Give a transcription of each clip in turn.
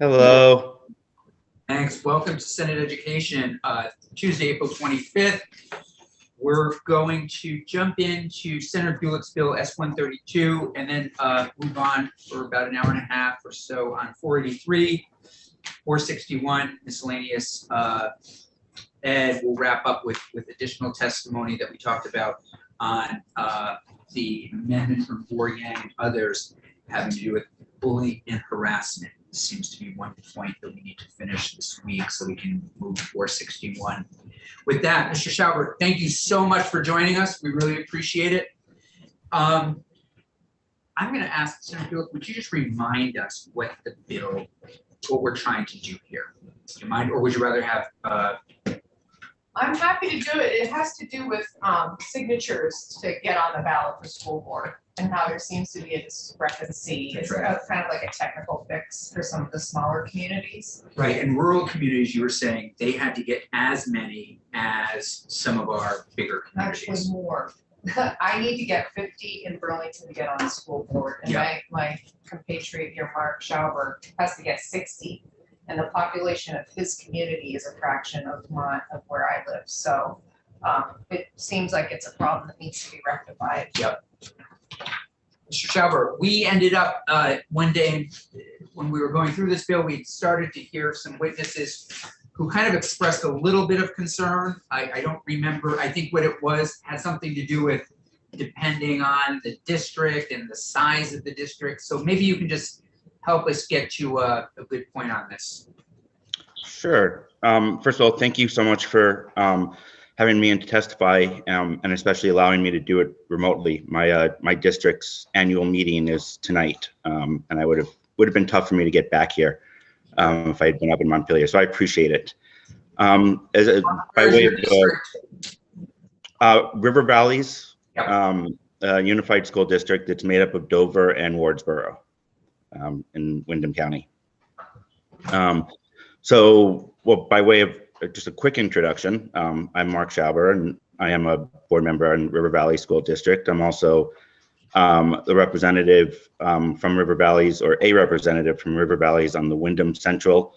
Hello. Thanks. Welcome to Senate Education, Tuesday, April 25th. We're going to jump into Senator Gulick's bill S-132 and then move on for about an hour and a half or so on 483, 461, miscellaneous. Ed will wrap up with additional testimony that we talked about on the amendment from Bourget and others having to do with bullying and harassment. Seems to be one point that we need to finish this week so we can move to 461. With that, Mr. Schauber, thank you so much for joining us. We really appreciate it. I'm going to ask Senator Gulick, would you just remind us what we're trying to do here? Do you mind, or would you rather have? I'm happy to do it. It has to do with signatures to get on the ballot for school board and how there seems to be a discrepancy. It's kind of like a technical fix for some of the smaller communities. Right, and rural communities, you were saying they had to get as many as some of our bigger communities. Actually more. I need to get 50 in Burlington to get on the school board. And my compatriot here, Mark Schauber, has to get 60. And the population of his community is a fraction of where I live. So it seems like it's a problem that needs to be rectified. Yep. Mr. Schauber, we ended up one day when we were going through this bill, we started to hear some witnesses who kind of expressed a little bit of concern. I don't remember. I think what it was had something to do with depending on the district and the size of the district. So maybe you can just help us get to a good point on this. Sure. First of all, thank you so much for having me in to testify, and especially allowing me to do it remotely. My district's annual meeting is tonight, and I would have been tough for me to get back here if I had been up in Montpelier. So I appreciate it. By way of River Valleys, Unified School District. It's made up of Dover and Wardsboro in Windham County. Well, by way of just a quick introduction, I'm Mark Schauber, and I am a board member in River Valley School District. I'm also the representative from River Valleys, or a representative from River Valleys on the Windham Central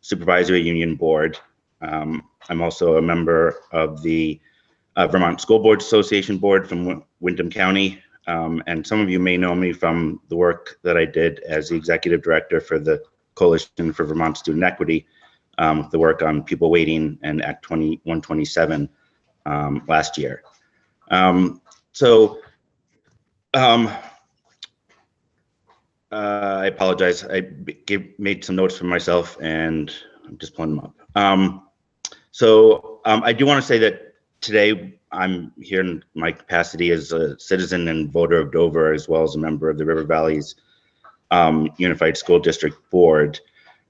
Supervisory Union Board. I'm also a member of the Vermont School Board Association Board from Windham County. And some of you may know me from the work that I did as the executive director for the Coalition for Vermont Student Equity, the work on pupil weighting and Act 127 last year. I apologize. I made some notes for myself and I'm just pulling them up. I do want to say that today I'm here in my capacity as a citizen and voter of Dover, as well as a member of the River Valleys Unified School District Board,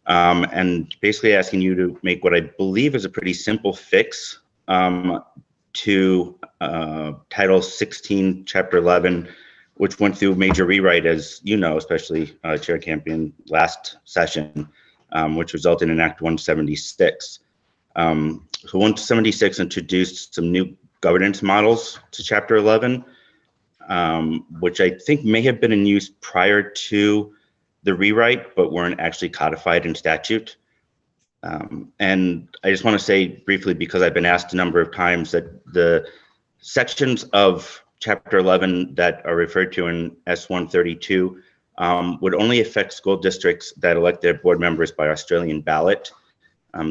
and basically asking you to make what I believe is a pretty simple fix to Title 16, Chapter 11, which went through major rewrite, as you know, especially Chair Campion last session, which resulted in Act 176. So 176 introduced some new governance models to Chapter 11, which I think may have been in use prior to the rewrite, but weren't actually codified in statute. And I just want to say briefly, because I've been asked a number of times, that the sections of Chapter 11 that are referred to in S-132 would only affect school districts that elect their board members by Australian ballot.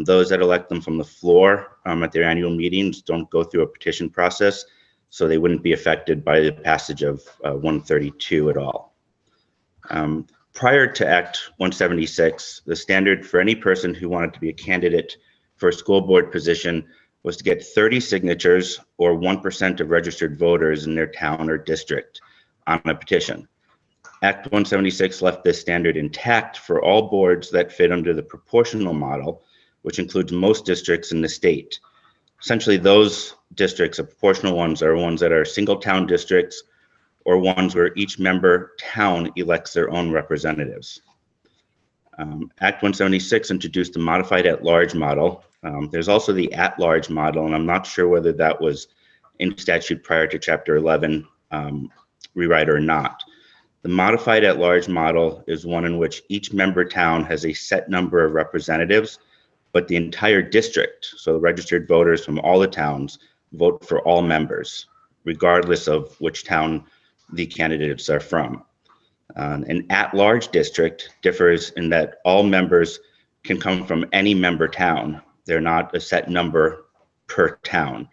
Those that elect them from the floor at their annual meetings don't go through a petition process, so they wouldn't be affected by the passage of 132 at all. Prior to Act 176, the standard for any person who wanted to be a candidate for a school board position was to get 30 signatures or 1% of registered voters in their town or district on a petition. Act 176 left this standard intact for all boards that fit under the proportional model, which includes most districts in the state. Essentially, those districts, the proportional ones, are ones that are single town districts or ones where each member town elects their own representatives. Act 176 introduced a modified at-large model. There's also the at-large model, and I'm not sure whether that was in statute prior to Chapter 11 rewrite or not. The modified at-large model is one in which each member town has a set number of representatives, but the entire district, so the registered voters from all the towns, vote for all members, regardless of which town the candidates are from. An at-large district differs in that all members can come from any member town. They're not a set number per town.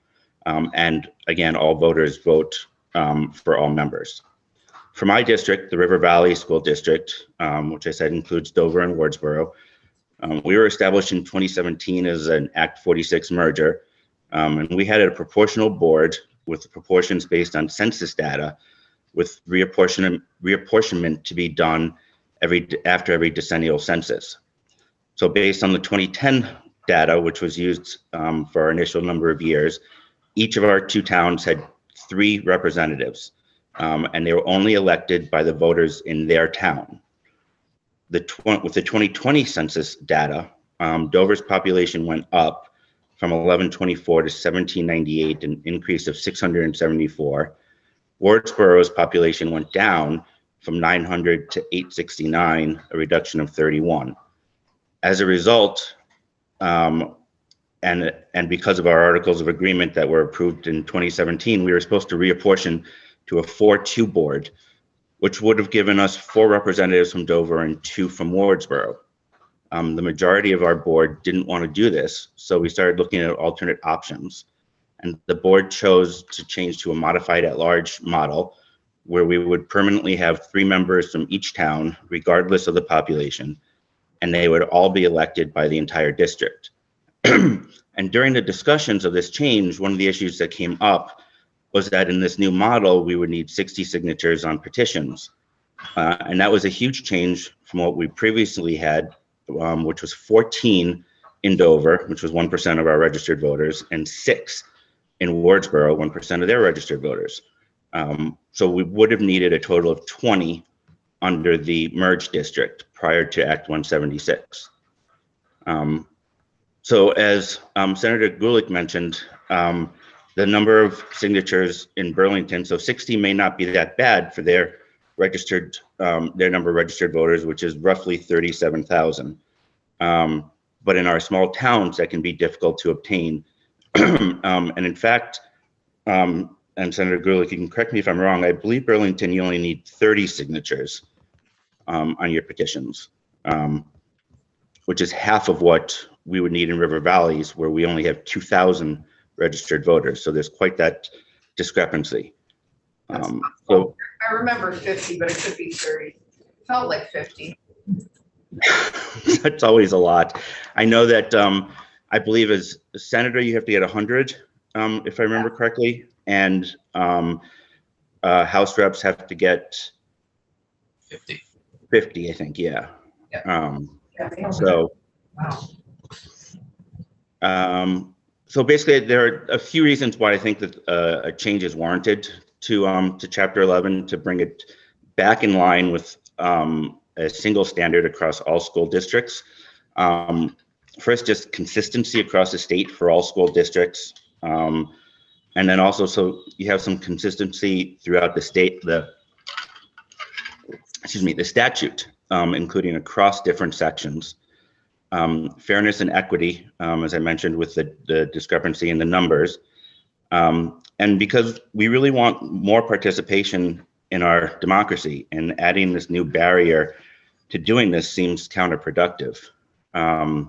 And again, all voters vote for all members. For my district, the River Valley School District, which I said includes Dover and Wardsboro, we were established in 2017 as an Act 46 merger, and we had a proportional board with proportions based on census data, with reapportionment to be done after every decennial census. So based on the 2010 data, which was used for our initial number of years, each of our 2 towns had 3 representatives. And they were only elected by the voters in their town. With the 2020 census data, Dover's population went up from 1124 to 1798, an increase of 674. Wardsboro's population went down from 900 to 869, a reduction of 31. As a result, and because of our articles of agreement that were approved in 2017, we were supposed to reapportion to a 4-2 board, which would have given us 4 representatives from Dover and 2 from Wardsboro. The majority of our board didn't want to do this, so we started looking at alternate options. And the board chose to change to a modified at-large model, where we would permanently have 3 members from each town, regardless of the population, and they would all be elected by the entire district. And during the discussions of this change, one of the issues that came up was that in this new model, we would need 60 signatures on petitions. And that was a huge change from what we previously had, which was 14 in Dover, which was 1% of our registered voters, and 6 in Wardsboro, 1% of their registered voters. So we would have needed a total of 20 under the merged district prior to Act 176. So as Senator Gulick mentioned, the number of signatures in Burlington, so 60 may not be that bad for their registered, their number of registered voters, which is roughly 37,000. But in our small towns, that can be difficult to obtain. And in fact, and Senator Gulick, you can correct me if I'm wrong, I believe Burlington, you only need 30 signatures on your petitions, which is half of what we would need in River Valleys, where we only have 2,000 registered voters. So there's quite that discrepancy. So I remember 50, but it could be 30. Felt like 50. that's always a lot. I know that I believe as a senator, you have to get 100, if I remember correctly. And House reps have to get 50, I think, yeah. So, so basically, there are a few reasons why I think that a change is warranted to Chapter 11 to bring it back in line with a single standard across all school districts. First, just consistency across the state for all school districts. And then also, so you have some consistency throughout the state, the statute, including across different sections. Fairness and equity, as I mentioned, with the discrepancy in the numbers. And because we really want more participation in our democracy, and adding this new barrier to doing this seems counterproductive. I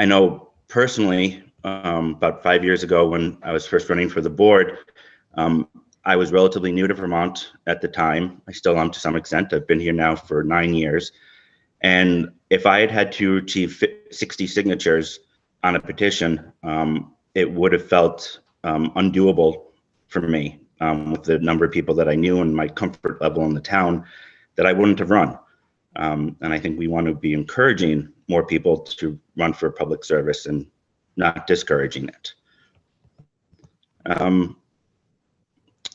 know personally, about 5 years ago when I was first running for the board, I was relatively new to Vermont at the time. I still am to some extent. I've been here now for 9 years. And if I had had to achieve 60 signatures on a petition, it would have felt undoable for me with the number of people that I knew and my comfort level in the town, that I wouldn't have run. And I think we want to be encouraging more people to run for public service and not discouraging it.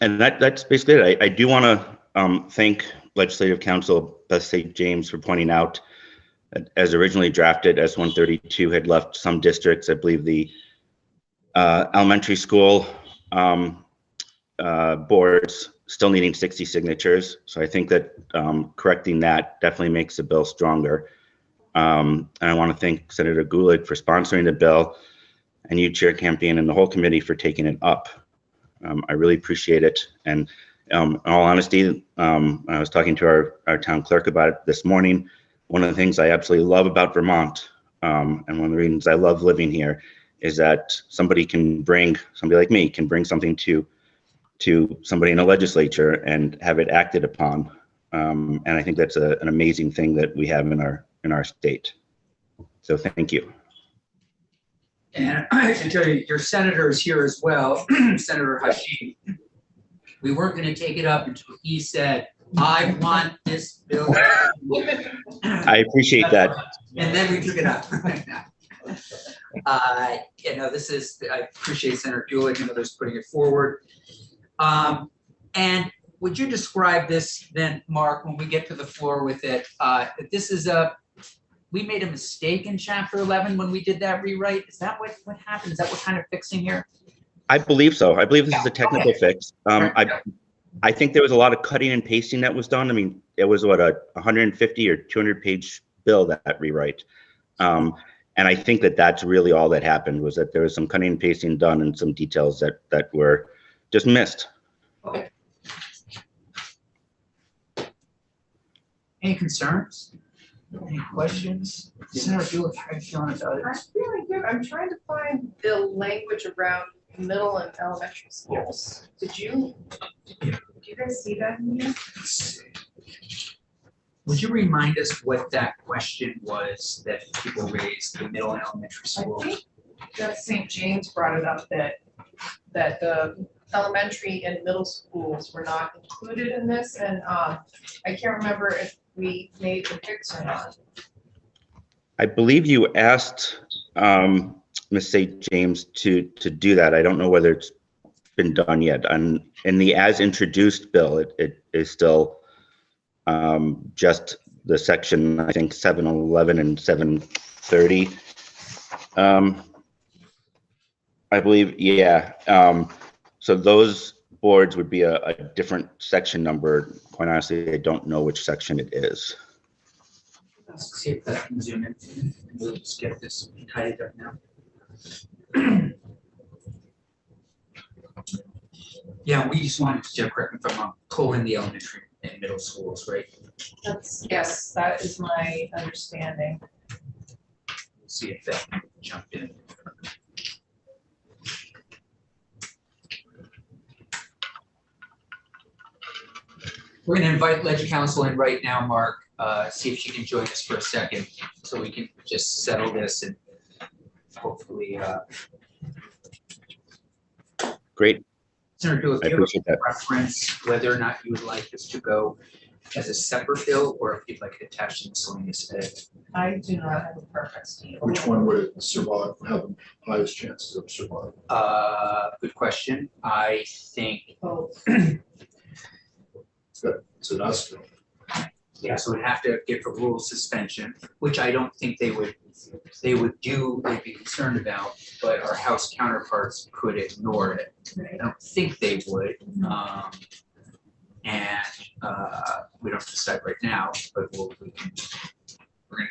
And that's basically it. I do want to thank Legislative Counsel Beth St. James for pointing out that as originally drafted, S-132 had left some districts, I believe the elementary school boards still needing 60 signatures. So I think that correcting that definitely makes the bill stronger. And I want to thank Senator Gulick for sponsoring the bill, and you, Chair Campion, and the whole committee for taking it up. I really appreciate it. And in all honesty, I was talking to our town clerk about it this morning. One of the things I absolutely love about Vermont, and one of the reasons I love living here, is that somebody like me can bring something to somebody in the legislature and have it acted upon. And I think that's an amazing thing that we have in our state. So thank you. And I can tell you, your senator is here as well, Senator Hashim. We weren't going to take it up until he said, I want this bill. I appreciate that. And then we took it up. This is, I appreciate Senator Gulick and others putting it forward. And would you describe this then, Mark, when we get to the floor with it? This is we made a mistake in chapter 11 when we did that rewrite. Is that what happened? Is that what kind of fixing here? I believe so. I believe this is a technical fix. I think there was a lot of cutting and pasting that was done. I mean, it was what, a 150 or 200 page bill, that rewrite. And I think that that's really all that happened, was that there was some cutting and pasting done and some details that were just missed. Okay. Any concerns? Any questions? Senator Gulick, how are you feeling about it? I'm feeling good. I'm trying to find the language around middle and elementary schools. Did you guys see that in here? Would you remind us what that question was that people raised, the middle and elementary I schools? think that St. James brought it up that the elementary and middle schools were not included in this, and I can't remember if we made the fix or not. I believe you asked Ms. St. James to do that. I don't know whether it's been done yet. And in the as introduced bill, it is still just the section, I think 711 and 730. I believe, yeah. So those boards would be a different section number. Quite honestly, I don't know which section it is. Let's see if that can zoom in. We'll just get this tidied up now. Yeah, we just wanted to, correct me if I'm wrong, pull in the elementary and middle schools, right? Yes, that is my understanding. We'll see if that can jump in. We're going to invite Ledger Council in right now, Mark, see if she can join us for a second so we can just settle this and hopefully. Great. Senator Gulick, I do you have appreciate a that. preference whether or not you would like this to go as a separate bill or if you'd like it attached to miscellaneous edit? I do not have a preference. Do you? Which one would it survive, have the highest chances of survival? Good question. I think, Both. It's an us bill. yeah, so we'd have to get for rule suspension, which I don't think they'd be concerned about, but our House counterparts could ignore it. I don't think they would. We don't decide right now, but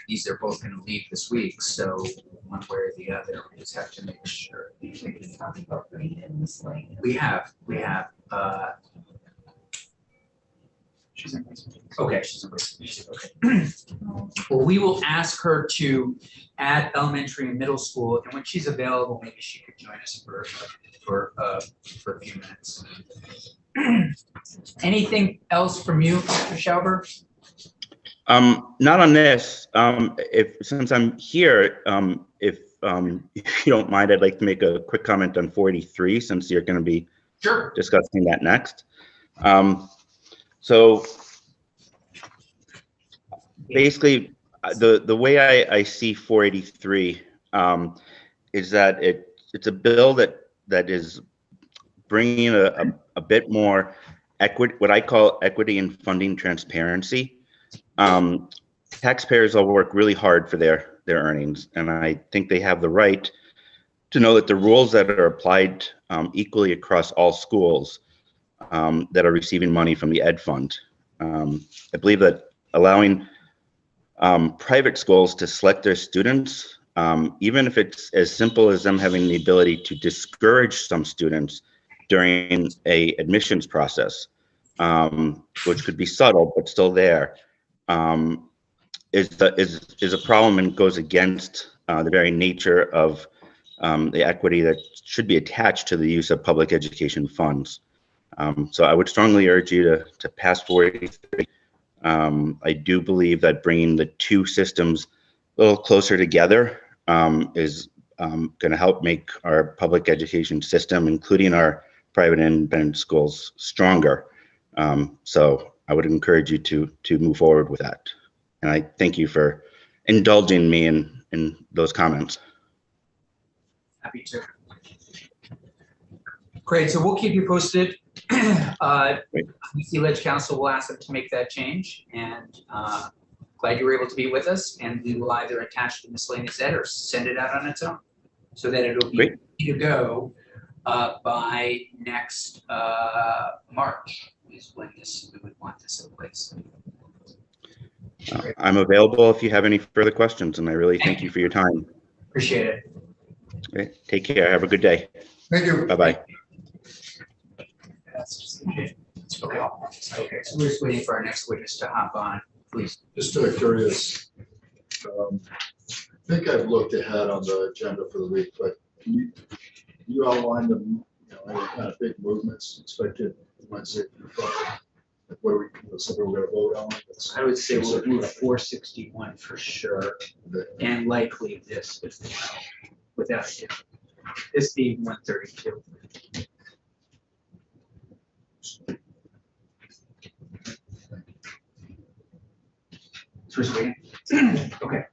these are both gonna leave this week, so one way or the other, we just have to make sure. We should be talking about green and miscellaneous. We have, she's in. Okay, she's in. Okay. Well, we will ask her to add elementary and middle school, and when she's available, maybe she could join us for a few minutes. Anything else from you, Mr. Schauber? Not on this. Since I'm here, if you don't mind, I'd like to make a quick comment on 483, since you're going to be Sure. discussing that next. So basically, the way I see 483 is that it's a bill that is bringing a bit more equity, what I call equity and funding transparency. Taxpayers all work really hard for their earnings, and I think they have the right to know that the rules that are applied equally across all schools that are receiving money from the Ed Fund. I believe that allowing private schools to select their students, even if it's as simple as them having the ability to discourage some students during a admissions process, which could be subtle but still there, is a problem and goes against the very nature of the equity that should be attached to the use of public education funds. So I would strongly urge you to pass 483. I do believe that bringing the two systems a little closer together is going to help make our public education system, including our private and independent schools, stronger. So I would encourage you to move forward with that. And I thank you for indulging me in those comments. Happy to. Great, so we'll keep you posted. The Ledge Council will ask them to make that change, and glad you were able to be with us, and we will either attach the miscellaneous ed or send it out on its own so that it'll be ready to go by next March is when we would want this in place. I'm available if you have any further questions, and I really thank you for your time. Appreciate it. Great. Take care. Have a good day. Thank you. Bye-bye. That's just legit. Okay. Okay, so we're just waiting for our next witness to hop on, please. Just curious. I think I've looked ahead on the agenda for the week, but can you outline the, any kind of big movements expected Wednesday through Friday? Like what are we, something we're gonna vote on? I would say we'll do 461 for sure, and likely this as well, without a doubt. This being 132. First reading. Okay.